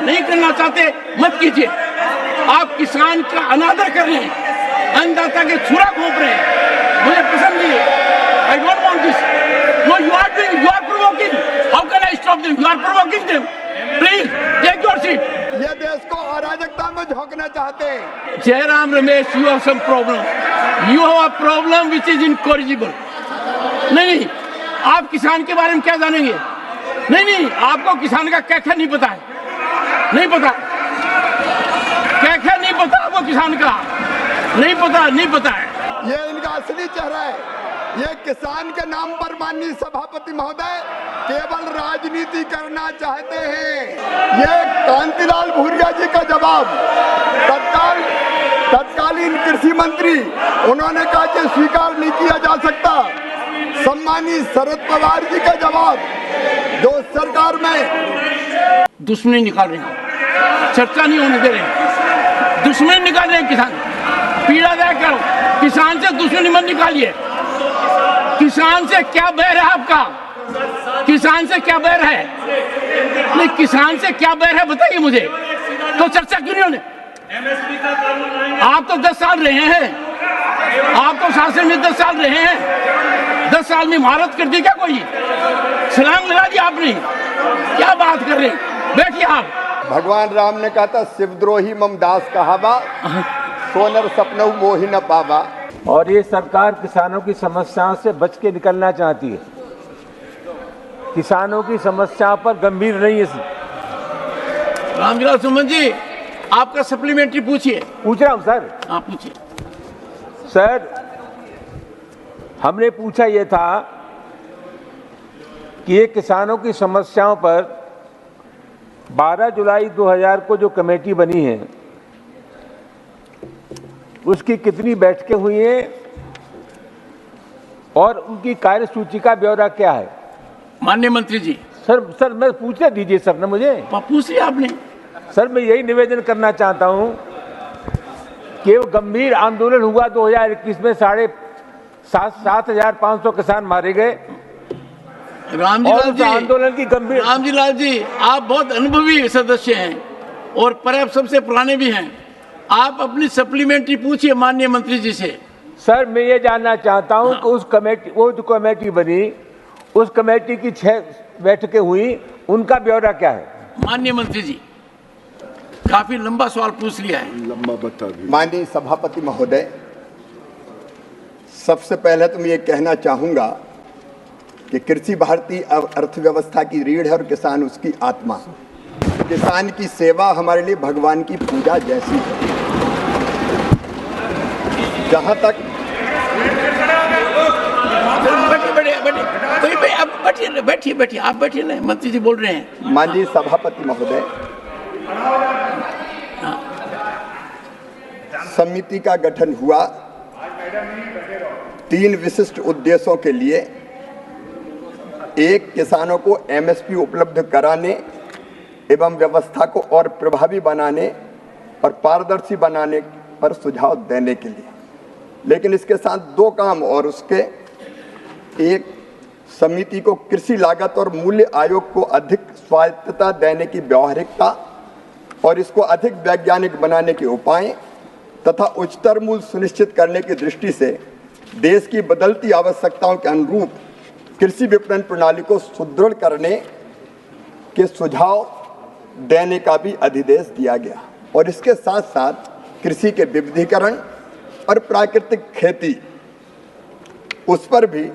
नहीं करना चाहते मत कीजिए। आप किसान का अनादर कर रहे हैं, अन्नदाता के छुरा घोंप रहे हैं, मुझे पसंद नहीं है। I don't want this. No, you are doing, you are provoking. How can I stop them? You are provoking them. Please take your seat. ये देश को अराजकता में झोंकना चाहते हैं। Jairam Ramesh, you have some problem. You have a problem which is incorrigible. नहीं, आप किसान के बारे में क्या जानेंगे? नहीं, आपको किसान का क्या नहीं पता है, नहीं पता क्या नहीं पता आपको किसान का, नहीं पता है। ये इनका असली चेहरा है। ये किसान के नाम पर माननीय सभापति महोदय केवल राजनीति करना चाहते हैं। ये कांतिलाल भूरिया जी का जवाब तत्कालीन कृषि मंत्री, उन्होंने कहा कि स्वीकार नहीं किया जा सकता। सम्मानित शरद पवार जी का जवाब, जो सरकार में दुश्मनी निकाल रहे हैं, चर्चा नहीं होने दे रहे हैं, दुश्मनी निकाल रहे हैं। किसान पीड़ादायक करो, किसान से दुश्मनी मत निकालिए। किसान से क्या बैर है आपका? किसान से क्या बैर है? नहीं, किसान से क्या बैर है बताइए मुझे, तो चर्चा क्यों नहीं होने? आप तो 10 साल रहे हैं, आप तो शासन में 10 साल रहे हैं। 10 साल में महारत कर दी क्या कोई? छलांग लगा दी आपने, क्या बात कर रहे हैं? बैठिए आप। भगवान राम ने कहा था, शिवद्रोही मम दास कहावा, सोनर सपनऊ मोहि न पावा। और ये सरकार किसानों की समस्याओं से बच के निकलना चाहती है। किसानों की समस्या पर गंभीर नहीं है। रामविलास सुमन जी, आपका सप्लीमेंट्री पूछिए। पूछ रहा हूं सर। आप पूछिए सर। हमने पूछा ये था कि ये किसानों की समस्याओं पर 12 जुलाई 2000 को जो कमेटी बनी है, उसकी कितनी बैठकें हुई हैं और उनकी कार्यसूची का ब्यौरा क्या है? माननीय मंत्री जी। सर मैं पूछने दीजिए सर ना मुझे। पूछ लिया आपने। सर मैं यही निवेदन करना चाहता हूं कि वो गंभीर आंदोलन हुआ 2021 में 7,500 किसान मारे गए। रामजीलाल जी, आंदोलन की गंभीर। रामजीलाल जी, आप बहुत अनुभवी सदस्य हैं और पर्याप्त सबसे पुराने भी हैं। आप अपनी सप्लीमेंट्री पूछिए माननीय मंत्री जी से। सर मैं ये जानना चाहता हूं कि उस कमेटी, वो जो कमेटी बनी, उस कमेटी की 6 बैठकें हुई, उनका ब्यौरा क्या है? माननीय मंत्री जी, काफी लंबा सवाल पूछ लिया है। लंबा बता भी। माननीय सभापति महोदय, सबसे पहले तो मैं ये कहना चाहूंगा कि कृषि भारतीय अर्थव्यवस्था की रीढ़ है और किसान उसकी आत्मा। किसान की सेवा हमारे लिए भगवान की पूजा जैसी है। जहां तक बैठिए आप बैठिए ना, मंत्री जी बोल रहे हैं। माननीय सभापति महोदय, समिति का गठन हुआ 3 विशिष्ट उद्देश्यों के लिए। एक, किसानों को एमएसपी उपलब्ध कराने एवं व्यवस्था को और प्रभावी बनाने और पारदर्शी बनाने पर सुझाव देने के लिए। लेकिन इसके साथ 2 काम और उसके, एक, समिति को कृषि लागत और मूल्य आयोग को अधिक स्वायत्तता देने की व्यावहारिकता और इसको अधिक वैज्ञानिक बनाने के उपाय तथा उच्चतर मूल्य सुनिश्चित करने की दृष्टि से देश की बदलती आवश्यकताओं के अनुरूप कृषि विपणन प्रणाली को सुदृढ़ करने के सुझाव देने का भी अधिदेश दिया गया। और इसके साथ साथ कृषि के विविधीकरण और प्राकृतिक खेती, उस पर भी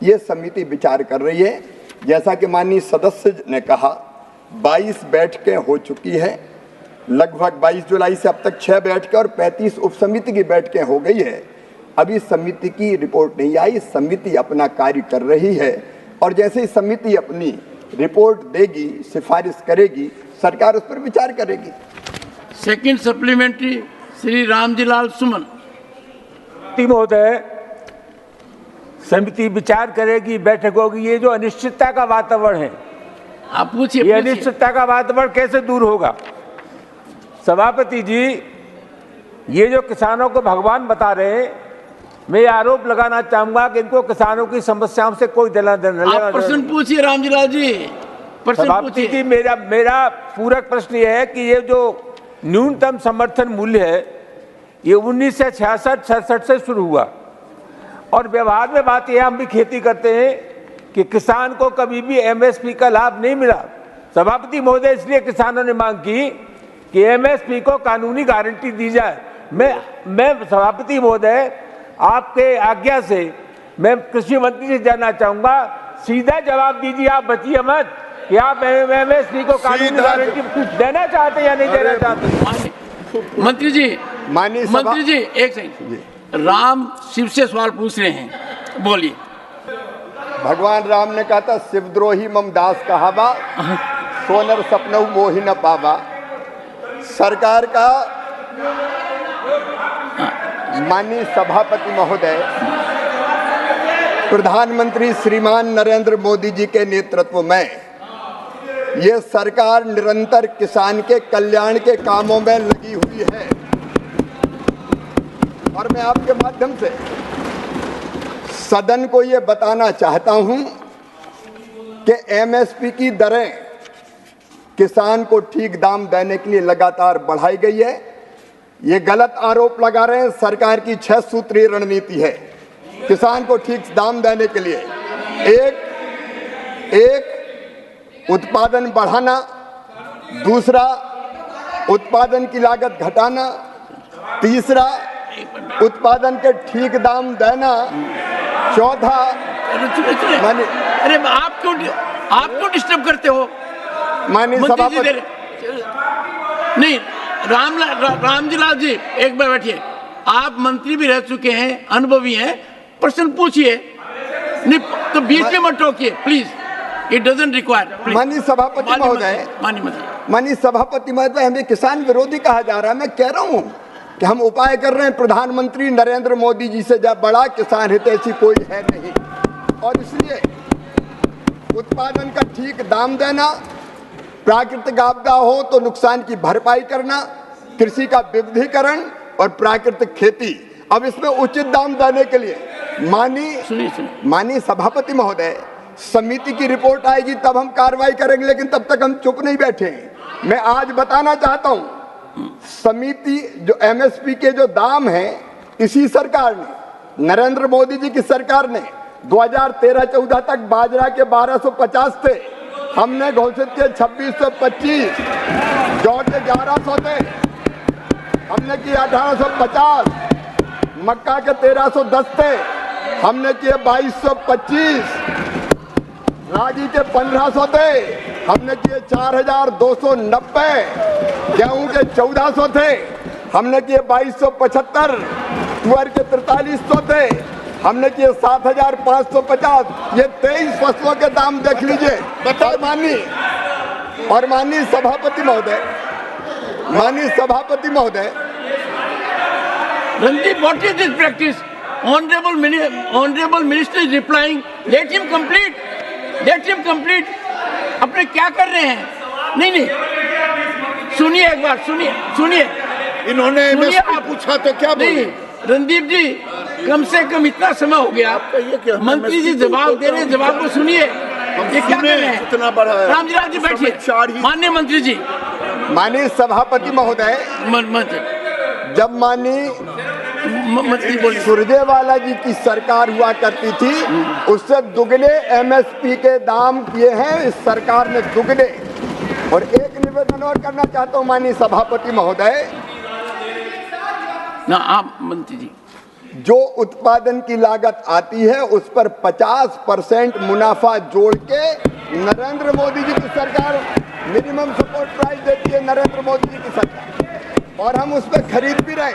ये समिति विचार कर रही है। जैसा कि माननीय सदस्य ने कहा, 22 बैठकें हो चुकी है। लगभग 22 जुलाई से अब तक 6 बैठकें और 35 उप समिति की बैठकें हो गई है। अभी समिति की रिपोर्ट नहीं आई। समिति अपना कार्य कर रही है और जैसे ही समिति अपनी रिपोर्ट देगी, सिफारिश करेगी, सरकार उस पर विचार करेगी। सेकंड सप्लीमेंट्री श्री रामजीलाल सुमन। महोदय, समिति विचार करेगी, बैठक होगी। ये जो अनिश्चितता का वातावरण है, आप पूछिए। ये अनिश्चितता का वातावरण कैसे दूर होगा? सभापति जी, ये जो किसानों को भगवान बता रहे हैं, मैं ये आरोप लगाना चाहूंगा कि इनको किसानों की समस्याओं से कोई लेना देना। आप प्रश्न पूछिए रामजीलाल जी। प्रश्न सभापति पूछिए। जी, मेरा पूरक प्रश्न ये है कि ये जो न्यूनतम समर्थन मूल्य है ये 1966-67 से शुरू हुआ और व्यवहार में बात यह, हम भी खेती करते हैं कि किसान को कभी भी एमएसपी का लाभ नहीं मिला। सभापति महोदय, इसलिए किसानों ने मांग की कि एमएसपी को कानूनी गारंटी दी जाए। मैं सभापति महोदय, आपके आज्ञा से मैं कृषि मंत्री से जानना चाहूंगा, सीधा जवाब दीजिए, आप बचिए मत, कि आप एमएसपी को कानूनी गारंटी देना चाहते हैं या नहीं देना चाहते। मंत्री जी, माननीय मंत्री जी एक सेकंड, राम शिव से सवाल पूछ रहे हैं, बोलिए। भगवान राम ने कहा था, शिवद्रोही मम दास कहावा, सोनर सपनऊ मोहि न पावा। सरकार का माननीय सभापति महोदय, प्रधानमंत्री श्रीमान नरेंद्र मोदी जी के नेतृत्व में ये सरकार निरंतर किसान के कल्याण के कामों में लगी हुई है और मैं आपके माध्यम से सदन को ये बताना चाहता हूं कि एमएसपी की दरें किसान को ठीक दाम देने के लिए लगातार बढ़ाई गई है। ये गलत आरोप लगा रहे हैं, सरकार की 6 सूत्रीय रणनीति है किसान को ठीक दाम देने के लिए। एक उत्पादन बढ़ाना, दूसरा उत्पादन की लागत घटाना, तीसरा उत्पादन के ठीक दाम देना, चौथा अरे आप क्यों डिस्टर्ब करते हो? माननीय सभापति, नहीं, रामजी लाल जी एक बार बैठिए। आप मंत्री भी रह चुके हैं, अनुभवी हैं, प्रश्न पूछिए, नहीं तो बीच में मत टोकिए प्लीज, इट डजंट रिक्वायर। माननीय सभापति महोदय, माननीय सभापति महोदय, हमें किसान विरोधी कहा जा रहा है। मैं कह रहा हूं कि हम उपाय कर रहे हैं, प्रधानमंत्री नरेंद्र मोदी जी से जब बड़ा किसान हितैषी कोई है नहीं, और इसलिए उत्पादन का ठीक दाम देना, प्राकृतिक आपदा हो तो नुकसान की भरपाई करना, कृषि का विविधीकरण और प्राकृतिक खेती। अब इसमें उचित दाम देने के लिए माननीय सभापति महोदय, समिति की रिपोर्ट आएगी तब हम कार्रवाई करेंगे, लेकिन तब तक हम चुप नहीं बैठे हैं। मैं आज बताना चाहता हूं, समिति जो एमएसपी के जो दाम हैं, इसी सरकार ने, नरेंद्र मोदी जी की सरकार ने 2013-14 तक बाजरा के 1250 थे, हमने घोषित किए 2625, जौ के 1100 थे, हमने किए 1850, मक्का के 1310 थे, हमने किए 2225, रागी के 1500 थे, हमने किए 4290, गेहूं के 1400 थे, हमने किए 2275, तुअर के 4300 थे, हमने किए 7550। ये 23 फसलों के दाम देख लीजिए। और माननीय सभापति महोदय, Randeep, what is this practice? Honorable Minister is replying. Let him complete. अपने क्या कर रहे हैं? नहीं, सुनिए एक बार, सुनिए। इन्होंने एमएसपी पूछा तो क्या बोले? रणदीप जी, कम से कम इतना समय हो गया, मंत्री जी जवाब दे रहे हैं, जवाब को सुनिए। ये क्या कर रहे हैं? कितना बड़ा है? रामजी जी बैठिए। माननीय मंत्री जी, माननीय सभापति महोदय, जब माननीय सुरजेवाला जी की सरकार हुआ करती थी, उससे दुगने एमएसपी के दाम किए हैं इस सरकार ने, दुगने। और एक निवेदन और करना चाहता हूं माननीय सभापति महोदय, ना आप मंत्री जी, जो उत्पादन की लागत आती है उस पर 50% मुनाफा जोड़ के नरेंद्र मोदी जी की सरकार मिनिमम सपोर्ट प्राइस देती है, नरेंद्र मोदी जी की सरकार, और हम उस पर खरीद भी रहे।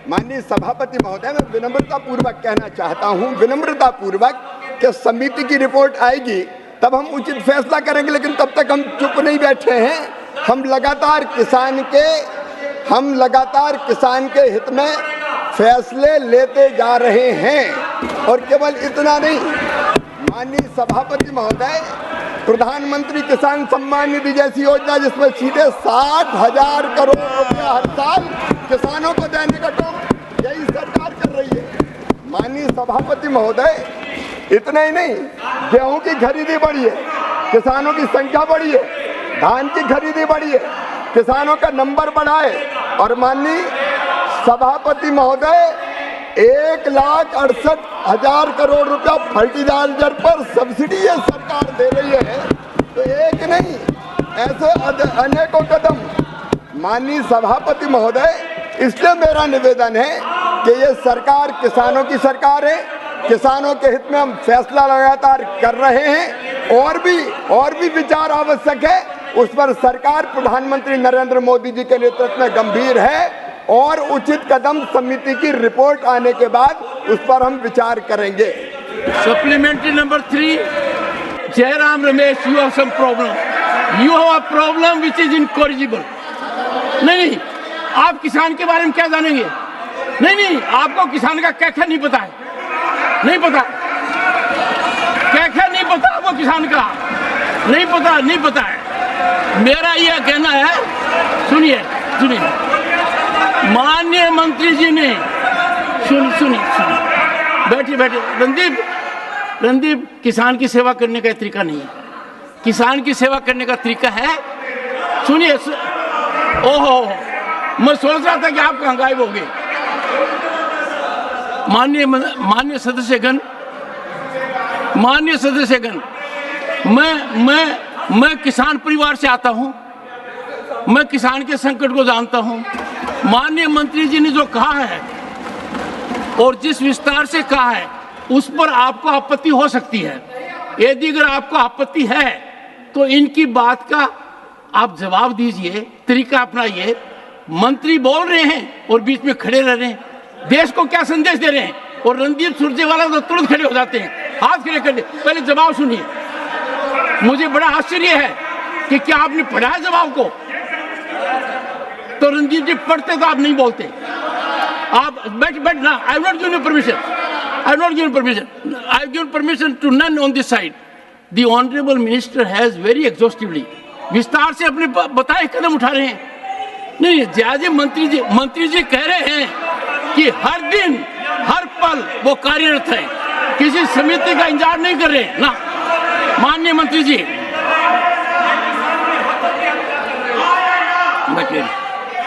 माननीय सभापति महोदय, मैं विनम्रता पूर्वक कहना चाहता हूं, विनम्रता पूर्वक, कि समिति की रिपोर्ट आएगी तब हम उचित फैसला करेंगे, लेकिन तब तक हम चुप नहीं बैठे हैं। हम लगातार किसान के हित में फैसले लेते जा रहे हैं। और केवल इतना नहीं, माननीय सभापति महोदय, प्रधानमंत्री किसान सम्मान निधि जैसी योजना, जिसमें सीधे 60,000 करोड़ रुपया हर साल किसानों को देने का काम यही सरकार कर रही है। माननीय सभापति महोदय, इतना ही नहीं, गेहूं की खरीदी बढ़ी है, किसानों की संख्या बढ़ी है, धान की खरीदी बढ़ी है, किसानों का नंबर बढ़ा है। और माननीय सभापति महोदय 1,68,000 करोड़ रुपया फर्टिलाइजर पर सब्सिडी ये सरकार दे रही है। तो एक नहीं, ऐसे अनेकों कदम। माननीय सभापति महोदय, इसलिए मेरा निवेदन है कि ये सरकार किसानों की सरकार है, किसानों के हित में हम फैसला लगातार कर रहे हैं। और भी विचार आवश्यक है, उस पर सरकार प्रधानमंत्री नरेंद्र मोदी जी के नेतृत्व में गंभीर है और उचित कदम समिति की रिपोर्ट आने के बाद उस पर हम विचार करेंगे। Supplementary number 3, Jairam Ramesh, you have some problem. You have a problem which is incorrigible. नहीं, आप किसान के बारे में क्या जानेंगे? नहीं, आपको किसान का क्या नहीं पता है, नहीं पता, क्या नहीं पता आपको किसान का, नहीं पता है। मेरा यह कहना है, सुनिए, माननीय मंत्री जी ने सुनिए, बैठिए, रणदीप, किसान की सेवा करने का तरीका नहीं है। किसान की सेवा करने का तरीका है, सुनिए, ओहो, मैं सोच रहा था कि आप कहाँ गायब हो गए। माननीय सदस्यगण, मैं किसान परिवार से आता हूं, मैं किसान के संकट को जानता हूं। माननीय मंत्री जी ने जो कहा है और जिस विस्तार से कहा है, उस पर आपको आपत्ति हो सकती है। यदि अगर आपको आपत्ति है तो इनकी बात का आप जवाब दीजिए, तरीका अपनाइए। मंत्री बोल रहे हैं और बीच में खड़े रह रहे हैं, देश को क्या संदेश दे रहे हैं? और रणदीप सुरजेवाला तो तुरंत खड़े हो जाते हैं, हाथ खड़े कर दे। पहले जवाब सुनिए। मुझे बड़ा आश्चर्य है कि क्या आपने पढ़ा है जवाब को? तो रणदीप जी पढ़ते तो आप नहीं बोलते। आप बैठ ना। I not given permission, I given permission to none on this side. The honourable minister has very exhaustively, विस्तार से अपने बताए कदम उठा रहे हैं। नहीं, ज्यादा मंत्री जी कह रहे हैं कि हर दिन हर पल वो कार्यरत है, किसी समिति का इंतजार नहीं कर रहे ना। माननीय मंत्री जी,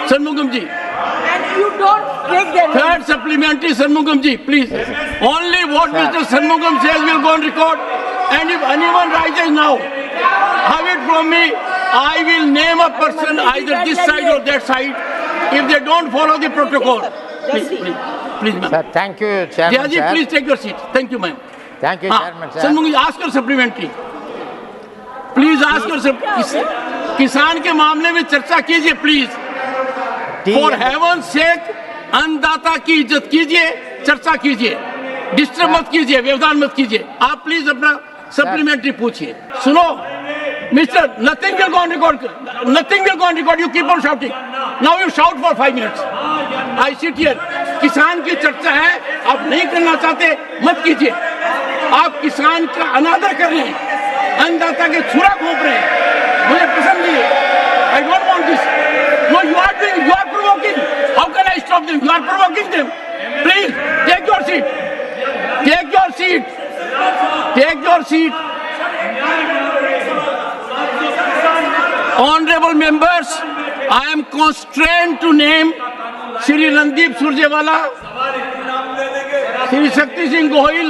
Shanmugam ji. And you don't take their Third supplementary, Shanmugam ji, please. Only what Mr. Shanmugam says will go on record. And if anyone rises now, have it from me, I will name a person either this side or that side if they don't follow the protocol. Please, ma'am. Sir, thank you, Chairman. Jia ji, sir. please take your seat. Thank you, ma'am. Thank you, Chairman. Sir. Shanmugam ji, ask her supplementary. Please ask her. किसान के मामले में चर्चा कीजिए, please. For heaven सेक, अन्नदाता की इज्जत कीजिए, चर्चा कीजिए, डिस्टर्ब मत कीजिए, व्यवधान मत कीजिए। आप प्लीज अपना सप्लीमेंट्री पूछिए। सुनो mister, nothing will go on record, nothing will go on record, you keep on shouting. Now you shout for 5 minutes। I sit here. किसान की चर्चा है, आप नहीं करना चाहते, मत कीजिए। आप किसान का अनादर कर रहे हैं, अन्नदाता के छुरा घोंप रहे हैं, मुझे पसंद नहीं है। I don't want this. No, you are provoking. How can I stop them? You are provoking them. Please take your seat. Take your seat. Take your seat. Honorable members, I am constrained to name Shri Randeep Surjewala, Shri Shakti Singh Gohil.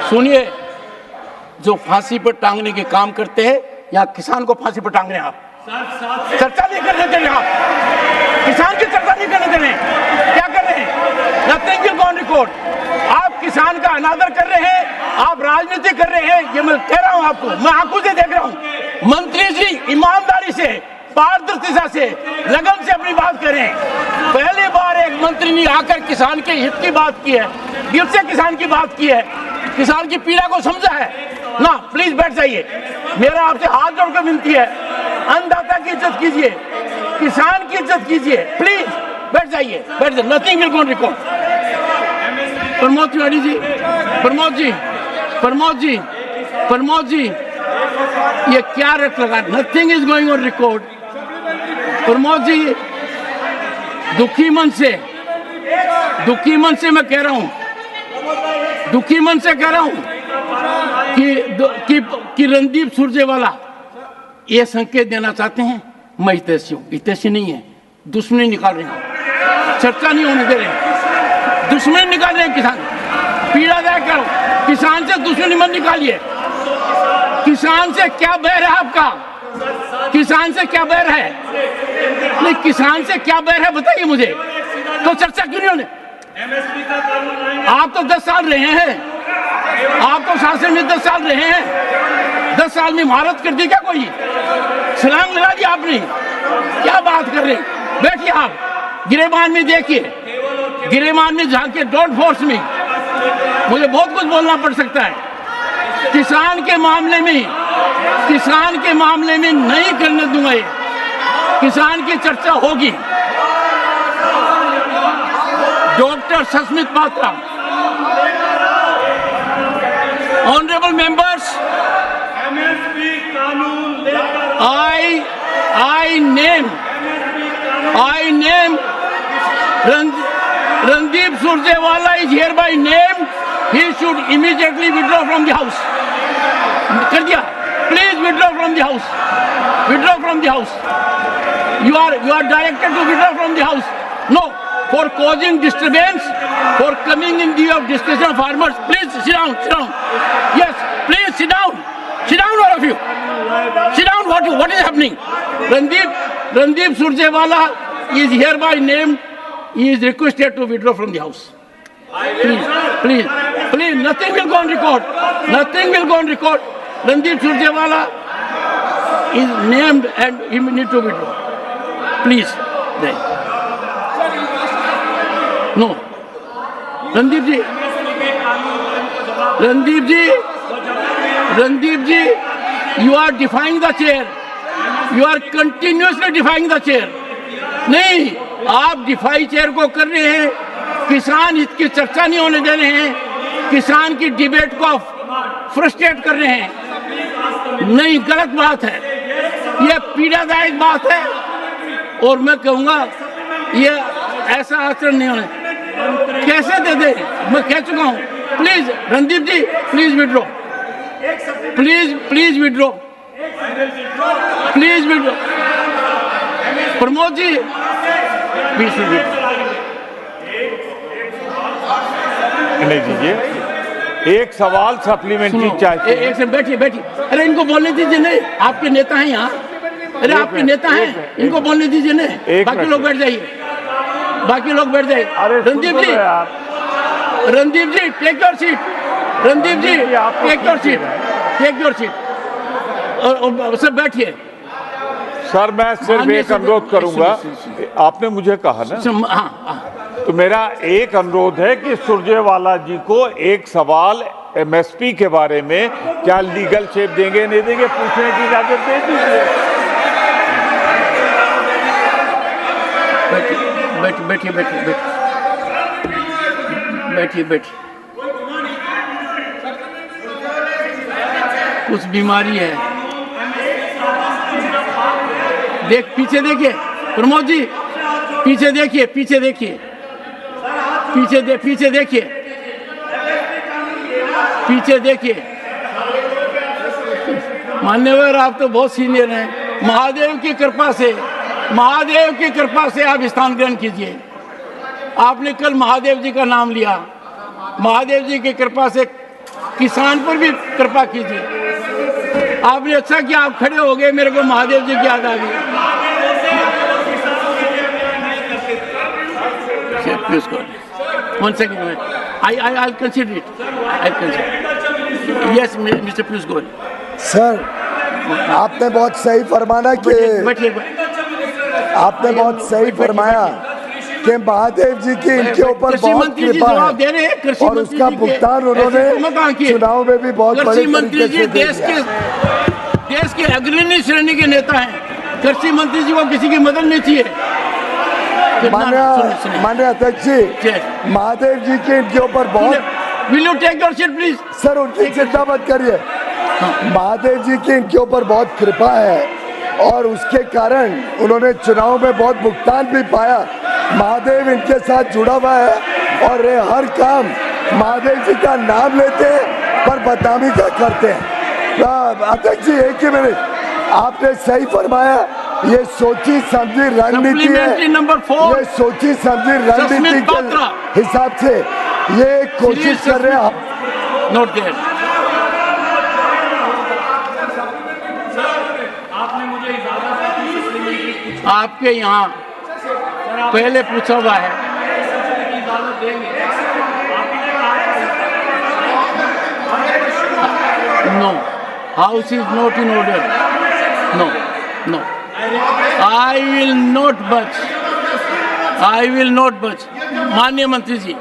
सुनिए, जो फांसी पर टांगने के काम करते हैं, यहाँ किसान को फांसी पर टांग रहे हैं। आप चर्चा नहीं करने दे रहे, आप किसान की चर्चा नहीं करने दे रहे, क्या कर रहे हैं? Nothing will go on record. आप किसान का अनादर कर रहे हैं, आप राजनीति कर रहे हैं, ये मैं कह रहा हूं आपको, मैं आंखों से देख रहा हूं। मंत्री जी ईमानदारी से, पारदर्शिता से, लगन से अपनी बात कर रहे हैं। पहली बार एक मंत्री ने आकर किसान के हित की बात की है, दिल से किसान की बात की है, किसान की पीड़ा को समझा है ना। प्लीज बैठ जाइए, मेरा आपसे हाथ जोड़कर विनती है, अन्नदाता की इज्जत कीजिए, किसान की इज्जत कीजिए, प्लीज बैठ जाइए, बैठ जाइए। Nothing will go on record. Pramod Tiwari ji, Pramod ji, ये क्या रट लगा? Nothing is going on record. Pramod ji, दुखी मन से मैं कह रहा हूं, दुखी मन से कह रहा हूं कि रणदीप सुरजेवाला ये संकेत देना चाहते हैं मैं हितैषी हूं। हितैषी नहीं है, दुश्मनी निकाल रहे हैं, चर्चा नहीं होने दे रहे हैं, दुश्मनी निकाल रहे हैं। किसान पीड़ादायक करो, किसान से दुश्मनी मत निकालिए। किसान से क्या बैर है आपका? किसान से क्या बैर है? नहीं, किसान से क्या बैर है बताइए मुझे, तो चर्चा क्यों नहीं होने? आप तो 10 साल रहे हैं, आप तो शासन में 10 साल रहे हैं। 10 साल में महारत कर दी क्या कोई? छलांग लगा दी आपने? क्या बात कर रहे हैं? बैठिए आप गिरेबान में देखिए, गिरेबान में झांकिए, डोंट फोर्स मी। मुझे बहुत कुछ बोलना पड़ सकता है। किसान के मामले में नहीं करने दूंगा ये। किसान की चर्चा होगी। Doctor Sasmit Patra, honourable members, I name Randeep Surjewala is hereby named. He should immediately withdraw from the house. कर दिया? Please withdraw from the house. Withdraw from the house. You are directed to withdraw from the house. No, for causing disturbance, for coming in the way of discussion of farmers. Please sit down. Sit down. Yes, please sit down. Sit down, all of you. Sit down. What is happening? Randeep Surjewala is hereby named. He is requested to withdraw from the house. Please. Nothing will go on record. Nothing will go on record. Randeep Surjewala is named and he will need to withdraw. Please. No. Randeep ji, you are defying the chair. You are continuously defying the chair. नहीं, आप DeFi chair को कर रहे हैं। किसान हित की चर्चा नहीं होने दे रहे हैं। किसान की डिबेट को फ्रस्ट्रेट कर रहे हैं। नहीं, गलत बात है, यह पीड़ादायक बात है। और मैं कहूँगा ये ऐसा आचरण नहीं होने। कैसे दे दे? मैं कह चुका हूँ। Please Randeep ji, please withdraw, please withdraw, please withdraw. Pramod ji, नहीं दीजिए, एक सवाल सप्लीमेंट्री चाहिए। एक से बैठिए। अरे इनको बोलने दीजिए। नहीं, आपके नेता हैं यहाँ। अरे आपके नेता हैं, इनको बोलने दीजिए। नहीं, बाकी लोग बैठ जाइए। Randeep ji, take your seat. Randeep ji, take your seat. और सब बैठिए। सर, मैं सिर्फ एक अनुरोध करूंगा। आपने मुझे कहा ना, तो मेरा एक अनुरोध है कि सुरजेवाला जी को एक सवाल एमएसपी के बारे में क्या लीगल शेप देंगे नहीं देंगे पूछने की इजाजत दे दीजिए। बैठिए। कुछ बीमारी है। पीछे देखिए प्रमोद जी, पीछे देखिए। मान्यवर, आप तो बहुत सीनियर हैं। महादेव की कृपा से आप स्थान ग्रहण कीजिए। आपने कल महादेव जी का नाम लिया। महादेव जी की कृपा से किसान पर भी कृपा कीजिए। आपने अच्छा किया, आप खड़े हो गए, मेरे को महादेव जी की याद आ गई। Please go. 1 second. I'll consider it. Yes, Mr. Please go. Sir, आपने बहुत सही फरमाया कि महादेव जी की इनके ऊपर बहुत कृपा है और उसका भुगतान उन्होंने चुनाव में भी बहुत बड़े तरीके से देश के अग्रणी श्रेणी के नेता हैं। कृषि मंत्री जी को किसी की मदद नहीं चाहिए। माननीय अध्यक्ष जी, महादेव जी के इनके ऊपर बहुत। Will you take your seat please? Sir, उनकी चिंता मत करिए। महादेव जी की इनके ऊपर बहुत कृपा है और उसके कारण उन्होंने चुनाव में बहुत भुगतान भी पाया। महादेव इनके साथ जुड़ा हुआ है और ये हर काम महादेव जी का नाम लेते हैं पर बदनामी का करते हैं। अध्यक्ष जी एक ही मिनट, आपने सही फरमाया, ये सोची समझी रणनीति Supplementary number 4, है, ये सोची समझी रणनीति सस्मित के पात्रा। हिसाब से ये कोशिश कर रहे हैं। Not there. आपके यहाँ पहले पूछा हुआ है। No, house is not in order. No no, I will not budge, I will not बच। माननीय मंत्री जी,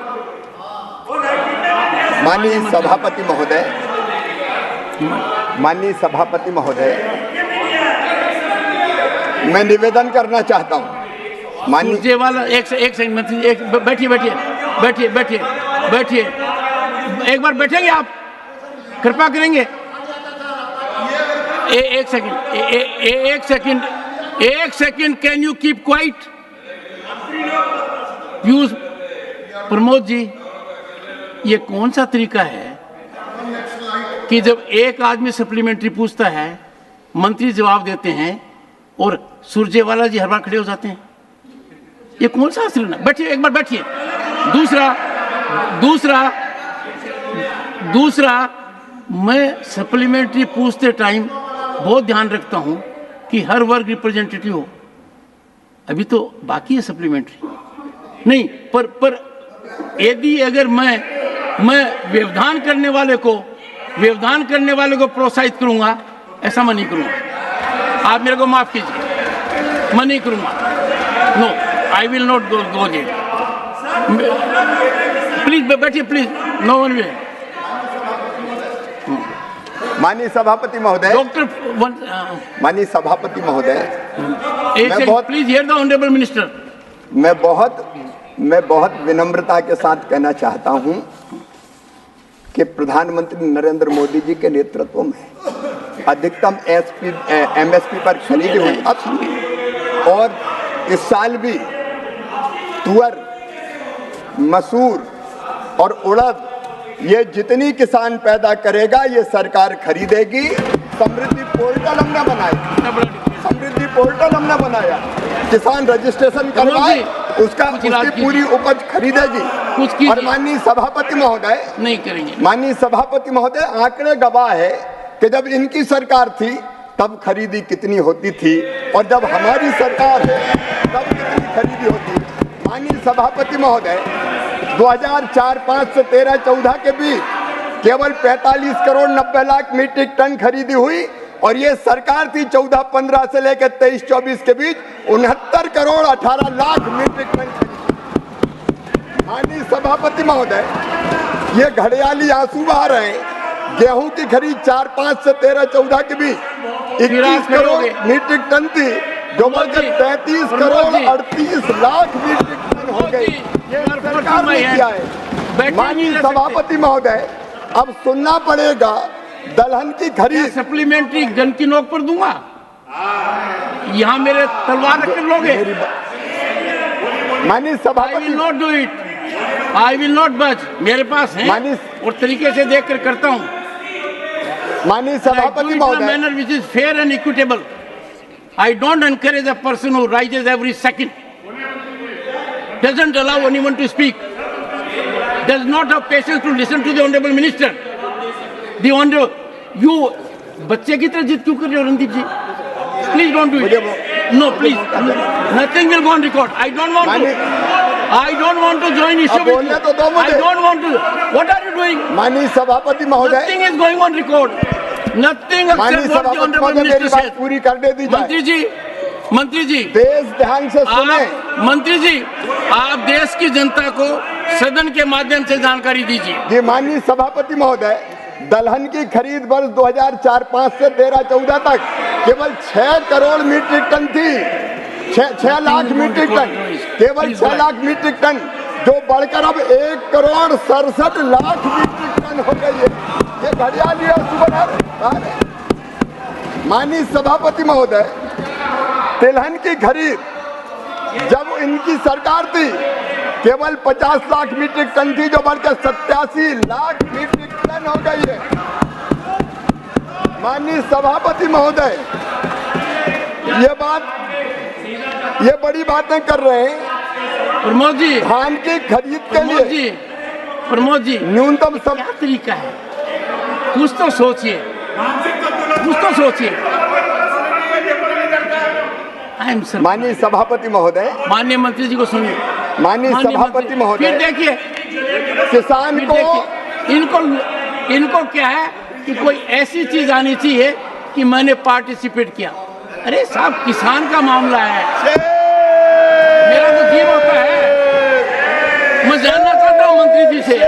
माननीय सभापति महोदय, माननीय सभापति महोदय, मैं निवेदन करना चाहता हूं। माननीय सुरजेवाला एक सेकंड मंत्री जी, एक बैठिए बैठिए बैठिए बैठिए बैठिए, एक बार बैठेंगे आप, कृपा करेंगे। एक सेकंड, एक second, can you keep quiet? Piyush Pramod ji, ये कौन सा तरीका है कि जब एक आदमी सप्लीमेंट्री पूछता है, मंत्री जवाब देते हैं और सुरजेवाला जी हर बार खड़े हो जाते हैं? ये कौन सा आचरण है? बैठिए, एक बार बैठिए। दूसरा, मैं सप्लीमेंट्री पूछते टाइम बहुत ध्यान रखता हूं कि हर वर्ग रिप्रेजेंटेटिव हो। अभी तो बाकी है सप्लीमेंट्री नहीं, पर यदि अगर मैं व्यवधान करने वाले को प्रोत्साहित करूंगा, ऐसा मैं नहीं करूंगा। आप मेरे को माफ कीजिए, मैं नहीं करूंगा। No, I will not go there. Please बैठिए, प्लीज, नो वन वे। माननीय सभापति महोदय, माननीय सभापति महोदय, please hear the honourable minister. मैं बहुत विनम्रता के साथ कहना चाहता हूं कि प्रधानमंत्री नरेंद्र मोदी जी के नेतृत्व में अधिकतम एमएसपी पर खरीदी हुई अब, और इस साल भी तुअर, मसूर और उड़द, ये जितनी किसान पैदा करेगा ये सरकार खरीदेगी। समृद्धि पोर्टल हमने बनाया, समृद्धि पोर्टल हमने बनाया, किसान रजिस्ट्रेशन करवाए, उसकी पूरी उपज खरीदेगी। और माननीय सभापति महोदय, नहीं करेंगे। माननीय सभापति महोदय, आंकड़े गवाह है कि जब इनकी सरकार थी तब खरीदी कितनी होती थी, और जब हमारी सरकार है तब कितनी खरीदी होती है। माननीय सभापति महोदय, 2004-05 से 13-14 के बीच केवल 45 करोड़ 90 लाख मीट्रिक टन खरीदी हुई, और ये सरकार थी 14-15 से लेकर 23-24 के बीच 69 करोड़ 18 लाख मीट्रिक टन खरीदी। माननीय सभापति महोदय, ये घड़ियाली आंसू बहा रहे हैं। गेहूं की खरीद 4-5 से 13-14 के बीच 21 करोड़ मीट्रिक टन थी, जो बढ़कर 33 करोड़ 38 लाख मीट्रिक टन हो गई। ये सरकार ने किया है। माननीय सभापति महोदय, अब सुनना पड़ेगा दलहन की खरीद। सप्लीमेंट्री गन की नोक पर दूंगा, यहाँ मेरे तलवार रख कर लोगे? माननीय आई सभापति, will not do it, I will not बच। मेरे पास है और तरीके से देख कर करता हूँ। माननीय सभापति महोदय, manner which is fair and equitable. I don't encourage a person who rises every second, doesn't allow anyone to speak, does not have patience to listen to the honorable minister. The honorable, you बच्चे की तरह जिद क्यों कर रहे हो रणदीप जी? Please don't do it. No, please. Nothing will go on record. I don't want to join issue with you. I don't want to. What are you doing? माननीय सभापति महोदय, Nothing is going on record. Nothing except what the honorable minister said. पूरी करने दी जाए। मंत्री जी, देश ध्यान से सुने। मंत्री जी, आप देश की जनता को सदन के माध्यम से जानकारी दीजिए। जी माननीय सभापति महोदय, दलहन की खरीद वर्ष 2004-05 से 13-14 तक केवल 6 करोड़ मीट्रिक टन थी, 6 लाख मीट्रिक टन, केवल 6 लाख मीट्रिक टन, जो बढ़कर अब 1 करोड़ 67 लाख मीट्रिक टन हो गई है। ये घड़ियाली सुबह। माननीय सभापति महोदय, तिलहन की खरीद जब इनकी सरकार थी केवल 50 लाख मीट्रिक टन थी, जो बढ़कर 87 लाख मीट्रिक टन हो गई है। माननीय सभापति महोदय, ये बड़ी बातें कर रहे हैं। प्रमोद जी, धान की खरीद के लिए प्रमोद जी न्यूनतम क्या तरीका है? कुछ तो सोचिए, कुछ तो सोचिए। माननीय सभापति महोदय, माननीय मंत्री जी को सुनिए। माननीय सभापति महोदय, फिर देखिए किसान को इनको क्या है कि कोई ऐसी चीज आनी चाहिए कि मैंने पार्टिसिपेट किया। अरे साहब, किसान का मामला है, मेरा तो जीव होता है। मैं जानना चाहता हूँ मंत्री जी से,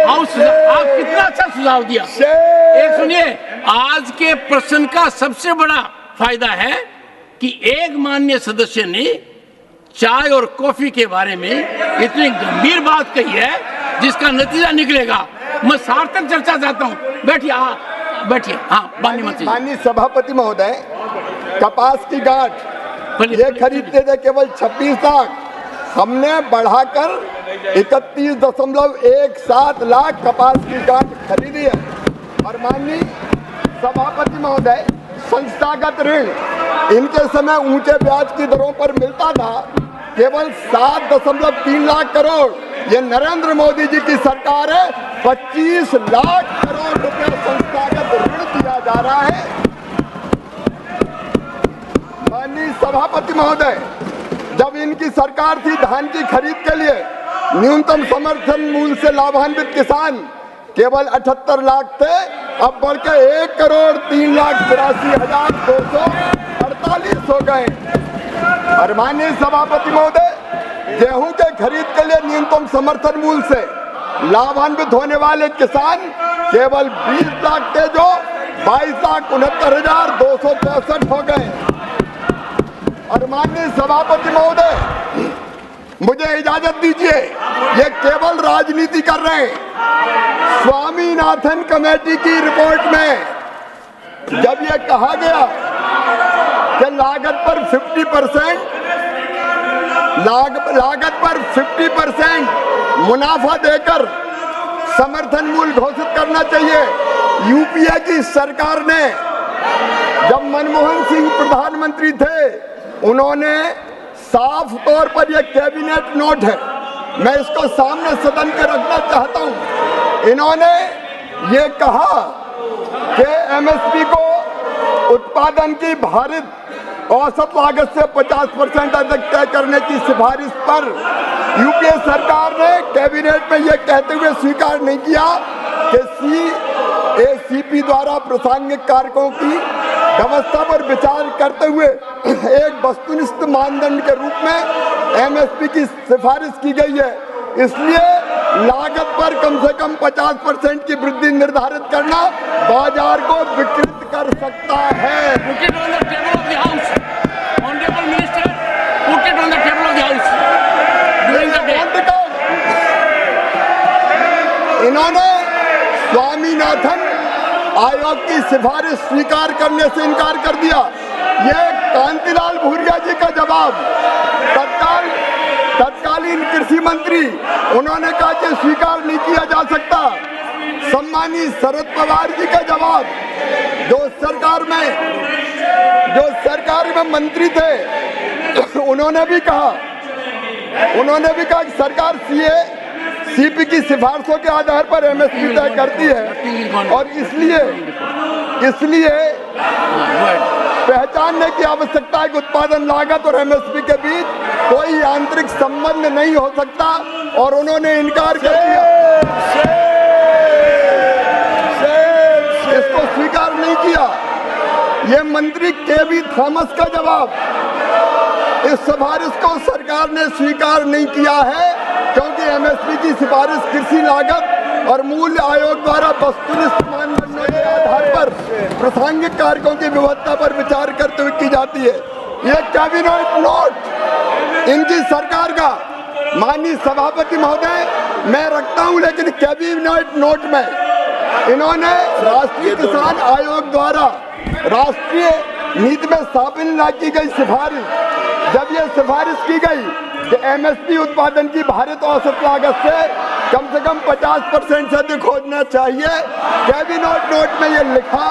आप कितना अच्छा सुझाव दिया। एक सुनिए, आज के प्रश्न का सबसे बड़ा फायदा है कि एक माननीय सदस्य ने चाय और कॉफी के बारे में इतनी गंभीर बात कही है जिसका नतीजा निकलेगा। मैं सार्थक चर्चा चाहता हूँ। बैठिए। हाँ, माननीय सभापति महोदय, कपास की गांठ ये खरीदते थे केवल 26 लाख, हमने बढ़ाकर 31.17 लाख कपास की गांठ खरीदी है। और माननीय सभापति महोदय, संस्थागत ऋण इनके समय ऊंचे ब्याज की दरों पर मिलता था, केवल 7.3 लाख करोड़। ये नरेंद्र मोदी जी की सरकार है, 25 लाख करोड़ रुपए संस्थागत ऋण दिया जा रहा है। माननीय सभापति महोदय, जब इनकी सरकार थी, धान की खरीद के लिए न्यूनतम समर्थन मूल्य से लाभान्वित किसान केवल 78 लाख थे, अब बढ़कर 1,83,82,248 हो गए। और माननीय सभापति महोदय, गेहूं के खरीद के लिए न्यूनतम समर्थन मूल्य से लाभान्वित होने वाले किसान केवल 20 लाख थे, जो 22,69,263 हो गए। और माननीय सभापति महोदय, मुझे इजाजत दीजिए, ये केवल राजनीति कर रहे हैं। स्वामीनाथन कमेटी की रिपोर्ट में जब ये कहा गया कि लागत पर 50% मुनाफा देकर समर्थन मूल्य घोषित करना चाहिए, यूपीए की सरकार ने, जब मनमोहन सिंह प्रधानमंत्री थे, उन्होंने साफ तौर पर यह कैबिनेट नोट है, मैं इसको सामने सदन के रखना चाहता हूं। इन्होंने ये कहा कि एमएसपी को उत्पादन की भारित औसत लागत से 50% अधिक तय करने की सिफारिश पर यूपीए सरकार ने कैबिनेट में यह कहते हुए स्वीकार नहीं किया कि सीएसीपी द्वारा प्रासंगिक कारकों की व्यवस्था पर विचार करते हुए एक वस्तुनिष्ठ मानदंड के रूप में एमएसपी की सिफारिश की गई है। इसलिए लागत पर कम से कम 50% की वृद्धि निर्धारित करना बाजार को विकृत कर सकता है। इन्होंने स्वामीनाथन आयोग की सिफारिश स्वीकार करने से इनकार कर दिया। ये कांतिलाल भूरिया जी का जवाब, तत्कालीन कृषि मंत्री, उन्होंने कहा कि स्वीकार नहीं किया जा सकता। सम्मानीय शरद पवार जी का जवाब, जो सरकार में मंत्री थे, उन्होंने भी कहा कि सरकार सीपी की सिफारिशों के आधार पर एमएसपी तय करती है और इसलिए पहचानने की आवश्यकता है कि उत्पादन लागत और एमएसपी के बीच कोई आंतरिक संबंध नहीं हो सकता, और उन्होंने इनकार कर दिया, इसको स्वीकार नहीं किया। ये मंत्री केवी थॉमस का जवाब, इस सिफारिश को सरकार ने स्वीकार नहीं किया है क्योंकि एमएसपी की सिफारिश कृषि लागत और मूल्य आयोग द्वारा वस्तुनिष्ठ मानदंडों के आधार पर प्रासंगिक कारकों की विविधता पर विचार करते हुए की जाती है। यह कैबिनेट नोट इनकी सरकार का, माननीय सभापति महोदय, मैं रखता हूं, लेकिन कैबिनेट नोट में इन्होंने राष्ट्रीय किसान आयोग द्वारा राष्ट्रीय नीति में शामिल न की गई सिफारिश, जब यह सिफारिश की गई कि एमएसपी उत्पादन की भारित औसत लागत से कम 50% से अधिक होना चाहिए। कैबिनेट नोट में यह लिखा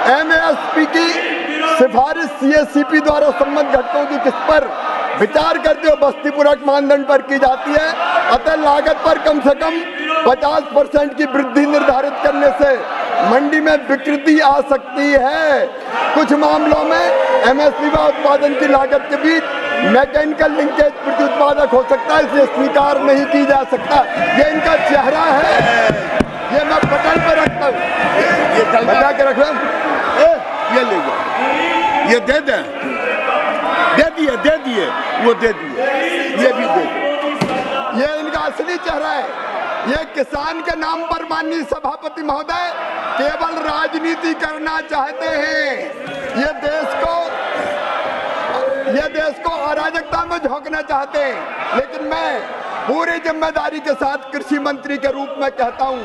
एमएसपी की सिफारिश सीएससीपी द्वारा संबंधित घटकों की किस्त पर विचार करते हुए बस्ती पूरक मानदंड पर की जाती है। अतः लागत पर कम से कम 50% की वृद्धि निर्धारित करने से मंडी में विकृति आ सकती है। कुछ मामलों में एमएसपी व उत्पादन की लागत के बीच मैकेनिकल लिंकेज प्रति उत्पादक हो सकता है, इसलिए स्वीकार नहीं की जा सकता। ये इनका चेहरा है, ये मैं पटल पर रखता हूँ, ये बचा के रख रहा हूँ। ये ले जाओ, ये दे दें, दे दिए वो दे दिए, ये भी दे दिए। ये इनका असली चेहरा है। ये किसान के नाम पर माननीय सभापति महोदय केवल राजनीति करना चाहते हैं। ये देश को अराजकता में झोंकना चाहते हैं। लेकिन मैं पूरी जिम्मेदारी के साथ कृषि मंत्री के रूप में कहता हूं,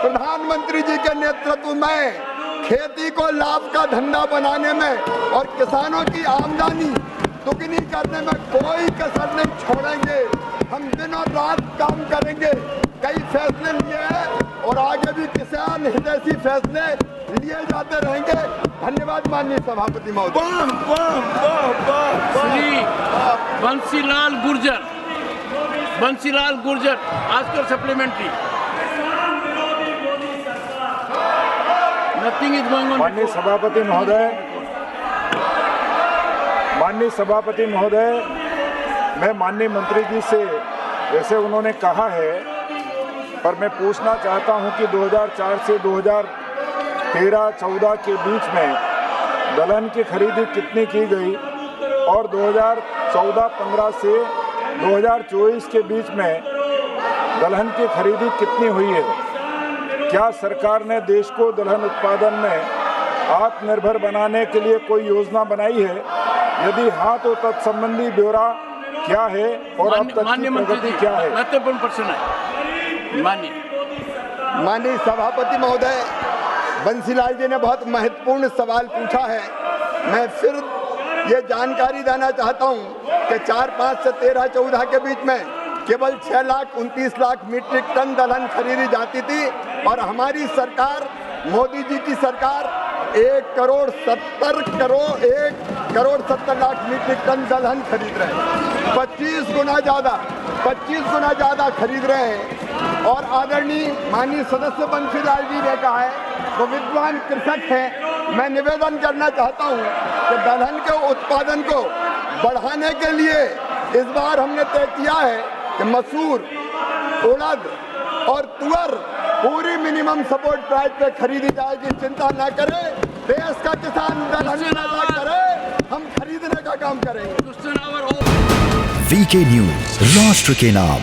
प्रधानमंत्री जी के नेतृत्व में खेती को लाभ का धंधा बनाने में और किसानों की आमदनी दुगनी करने में कोई कसर नहीं छोड़ेंगे। हम दिन और रात काम करेंगे। कई फैसले लिए हैं और आगे भी किसान हितैषी फैसले लिए जाते रहेंगे। धन्यवाद माननीय सभापति महोदय। श्री बंसीलाल गुर्जर आजकल supplementary. Nothing is going on. माननीय सभापति महोदय, मैं माननीय मंत्री जी से, वैसे उन्होंने कहा है, पर मैं पूछना चाहता हूं कि 2004 से 2013-14 के बीच में दलहन की खरीदी कितनी की गई और 2014-15 से 2024 के बीच में दलहन की खरीदी कितनी हुई है। क्या सरकार ने देश को दलहन उत्पादन में आत्मनिर्भर बनाने के लिए कोई योजना बनाई है? यदि हाँ, तो तत्संबंधी ब्यौरा क्या है और अब तक की प्रगति क्या है? महत्वपूर्ण प्रश्न है। माननीय सभापति महोदय, बंसीलाल जी ने बहुत महत्वपूर्ण सवाल पूछा है। मैं फिर ये जानकारी देना चाहता हूँ कि 4-5 से 13-14 के बीच में केवल 6,29,00,000 मीट्रिक टन दलहन खरीदी जाती थी और हमारी सरकार, मोदी जी की सरकार 1 करोड़ 70 लाख मीट्रिक टन दलहन खरीद रहे हैं। 25 गुना ज़्यादा खरीद रहे हैं। और आदरणीय माननीय सदस्य बंसीलाल जी ने कहा है, वो विद्वान कृषक हैं। मैं निवेदन करना चाहता हूं कि दलहन के उत्पादन को बढ़ाने के लिए इस बार हमने तय किया है कि मसूर, उड़द और तुअर पूरी मिनिमम सपोर्ट प्राइस पे खरीदी जाएगी। चिंता न करें, देश का किसान दलहन पैदा करे, हम खरीदने का काम करेंगे। वीके न्यूज, राष्ट्र के नाम।